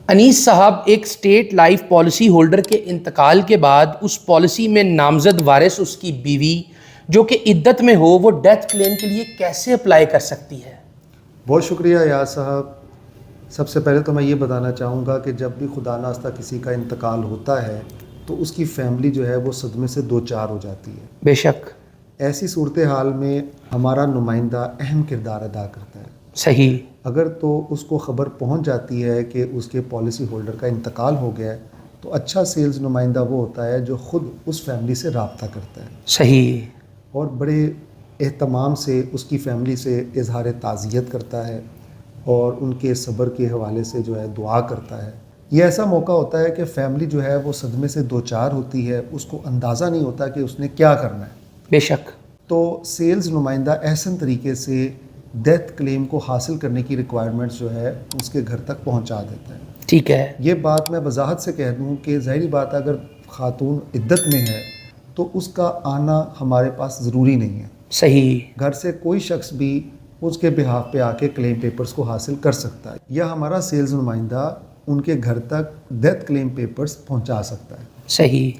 انیس صاحب، ایک state life policy holder کے انتقال کے بعد اس پالیسی میں نامزد وارث اس کی بیوی جو کہ عدت میں ہو وہ ڈیتھ کلیم کے لیے کیسے اپلائی کر سکتی ہے؟ بہت شکریہ یاز صاحب. سب سے پہلے تو میں یہ بتانا چاہوں گا کہ جب بھی خدا ناخواستہ کسی کا انتقال ہوتا ہے تو اس کی فیملی جو ہے وہ صدمے سے دو چار ہو جاتی ہے. بے شک. ایسی صورتحال میں ہمارا نمائندہ اہم کردار ادا کرتا ہے. صحیح. اگر تو اس کو خبر پہنچ جاتی ہے کہ اس کے پالیسی ہولڈر کا انتقال ہو گیا ہے تو اچھا سیلز نمائندہ وہ ہوتا ہے جو خود اس فیملی سے رابطہ کرتا ہے. صحیح. اور بڑے اہتمام سے اس کی فیملی سے اظہار تعزیت کرتا ہے اور ان کے صبر کے حوالے سے جو ہے دعا کرتا ہے. یہ ایسا موقع ہوتا ہے کہ فیملی جو ہے وہ صدمے سے دو چار ہوتی ہے، اس کو اندازہ نہیں ہوتا کہ اس نے کیا کرنا ہے. بے شک. تو سیلز نمائندہ احسن طریقے سے ڈیتھ کلیم کو حاصل کرنے کی ریکوائرمنٹس جو ہے اس کے گھر تک پہنچا دیتا ہے. ٹھیک ہے. یہ بات میں وضاحت سے کہہ دوں کہ ظاہری بات اگر خاتون عدت میں ہے تو اس کا آنا ہمارے پاس ضروری نہیں ہے. صحیح. گھر سے کوئی شخص بھی اس کے بہاف پہ آ کے کلیم پیپرز کو حاصل کر سکتا ہے یا ہمارا سیلز نمائندہ ان کے گھر تک ڈیتھ کلیم پیپرز پہنچا سکتا ہے. صحیح.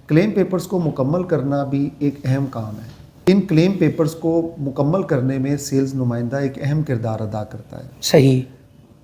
کلیم پیپرز کو مکمل کرنا بھی ایک اہم کام ہے. ان کلیم پیپرز کو مکمل کرنے میں سیلز نمائندہ ایک اہم کردار ادا کرتا ہے. صحیح.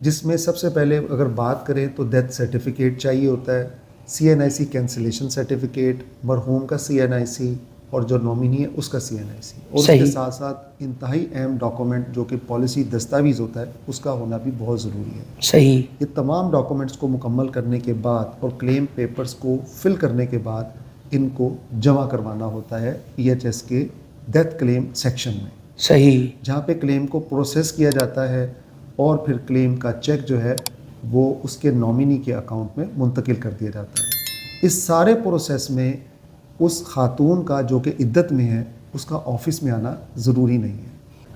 جس میں سب سے پہلے اگر بات کریں تو ڈیتھ سرٹیفکیٹ چاہیے ہوتا ہے، CNIC کینسلیشن سرٹیفکیٹ، مرحوم کا CNIC اور جو نومینی ہے اس کا CNIC، اور اس کے ساتھ ساتھ انتہائی اہم ڈاکومنٹ جو کہ پالیسی دستاویز ہوتا ہے اس کا ہونا بھی بہت ضروری ہے. صحیح. یہ تمام ڈاکومنٹس کو مکمل کرنے کے بعد اور کلیم پیپرز کو فل کرنے کے بعد ان کو جمع کروانا ہوتا ہے PHS کے ڈیتھ کلیم سیکشن میں. صحیح. جہاں پہ کلیم کو پروسیس کیا جاتا ہے اور پھر کلیم کا چیک جو ہے وہ اس کے نومینی کے اکاؤنٹ میں منتقل کر دیا جاتا ہے. اس سارے پروسیس میں اس خاتون کا جو کہ عدت میں ہے اس کا آفس میں آنا ضروری نہیں ہے.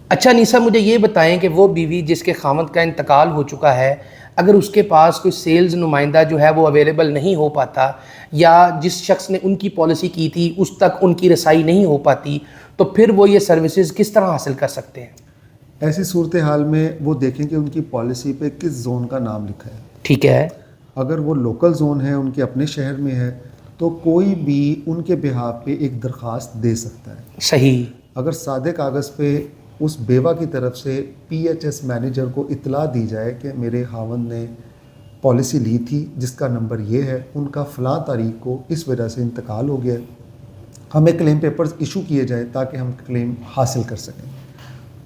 اچھا نیسا، مجھے یہ بتائیں کہ وہ بیوی جس کے خاوند کا انتقال ہو چکا ہے، اگر اس کے پاس کوئی سیلز نمائندہ جو ہے وہ اویلیبل نہیں ہو پاتا یا جس شخص نے ان کی پالیسی کی تھی اس تک ان کی رسائی نہیں ہو پاتی تو پھر وہ یہ سروسز کس طرح حاصل کر سکتے ہیں؟ ایسی صورتحال میں وہ دیکھیں کہ ان کی پالیسی پہ کس زون کا نام لکھا ہے. ٹھیک ہے. اگر وہ لوکل زون ہے، ان کے اپنے شہر میں ہے، تو کوئی بھی ان کے بہاف پہ ایک درخواست دے سکتا ہے. صحیح. اگر سادے کاغذ پہ اس بیوہ کی طرف سے PHS مینیجر کو اطلاع دی جائے کہ میرے خاوند نے پالیسی لی تھی جس کا نمبر یہ ہے، ان کا فلاں تاریخ کو اس وجہ سے انتقال ہو گیا، ہمیں کلیم پیپرز ایشو کیے جائے تاکہ ہم کلیم حاصل کر سکیں،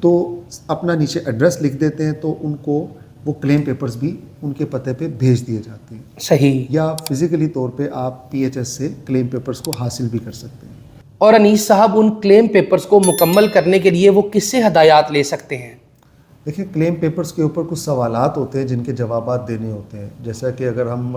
تو اپنا نیچے ایڈریس لکھ دیتے ہیں تو ان کو وہ کلیم پیپرز بھی ان کے پتے پہ بھیج دیے جاتے ہیں. صحیح. یا فزیکلی طور پہ آپ PHS سے کلیم پیپرز کو حاصل بھی کر سکتے ہیں. اور انیس صاحب، ان کلیم پیپرز کو مکمل کرنے کے لیے وہ کس سے ہدایات لے سکتے ہیں؟ دیکھیں، کلیم پیپرز کے اوپر کچھ سوالات ہوتے ہیں جن کے جوابات دینے ہوتے ہیں. جیسا کہ اگر ہم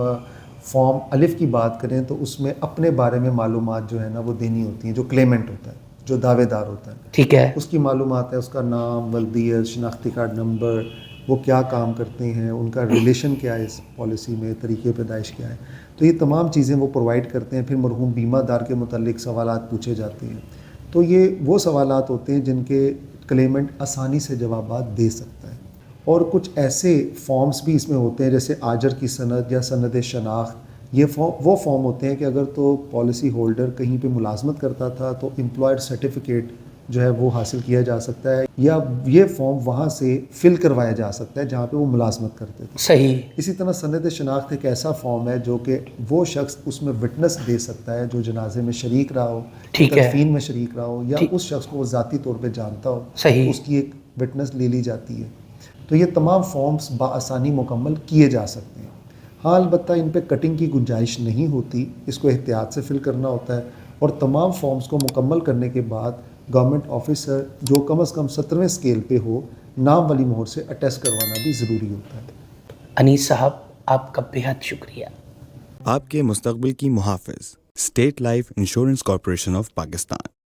فارم الف کی بات کریں تو اس میں اپنے بارے میں معلومات جو ہے نا وہ دینی ہوتی ہیں. جو کلیمنٹ ہوتا ہے، جو دعوے دار ہوتا ہے، ٹھیک ہے، اس کی معلومات ہے، اس کا نام، ولدیت، شناختی کارڈ نمبر، وہ کیا کام کرتے ہیں، ان کا ریلیشن کیا ہے اس پالیسی میں، طریقے پیدائش کیا ہے. تو یہ تمام چیزیں وہ پرووائڈ کرتے ہیں. پھر مرحوم بیمہ دار کے متعلق سوالات پوچھے جاتے ہیں. تو یہ وہ سوالات ہوتے ہیں جن کے کلیمنٹ آسانی سے جوابات دے سکتا ہے. اور کچھ ایسے فارمز بھی اس میں ہوتے ہیں جیسے آجر کی سند یا سند شناخت. یہ وہ فارم ہوتے ہیں کہ اگر تو پالیسی ہولڈر کہیں پہ ملازمت کرتا تھا تو امپلائڈ سرٹیفکیٹ جو ہے وہ حاصل کیا جا سکتا ہے، یا یہ فارم وہاں سے فل کروایا جا سکتا ہے جہاں پہ وہ ملازمت کرتے تھے. صحیح. اسی طرح سند شناخت ایک ایسا فارم ہے جو کہ وہ شخص اس میں وٹنس دے سکتا ہے جو جنازے میں شریک رہا ہو، تدفین میں شریک رہا ہو، یا اس شخص کو وہ ذاتی طور پہ جانتا ہو. صحیح. اس کی ایک وٹنس لے لی جاتی ہے. تو یہ تمام فارمز بآسانی مکمل کیے جا سکتے ہیں. ہاں، البتہ ان پہ کٹنگ کی گنجائش نہیں ہوتی، اس کو احتیاط سے فل کرنا ہوتا ہے. اور تمام فارمز کو مکمل کرنے کے بعد گورنمنٹ آفیسر جو کم از کم 17ویں اسکیل پہ ہو، نام والی مہر سے اٹیسٹ کروانا بھی ضروری ہوتا ہے. انیس صاحب، آپ کا بہت شکریہ. آپ کے مستقبل کی محافظ، state life insurance corporation of Pakistan.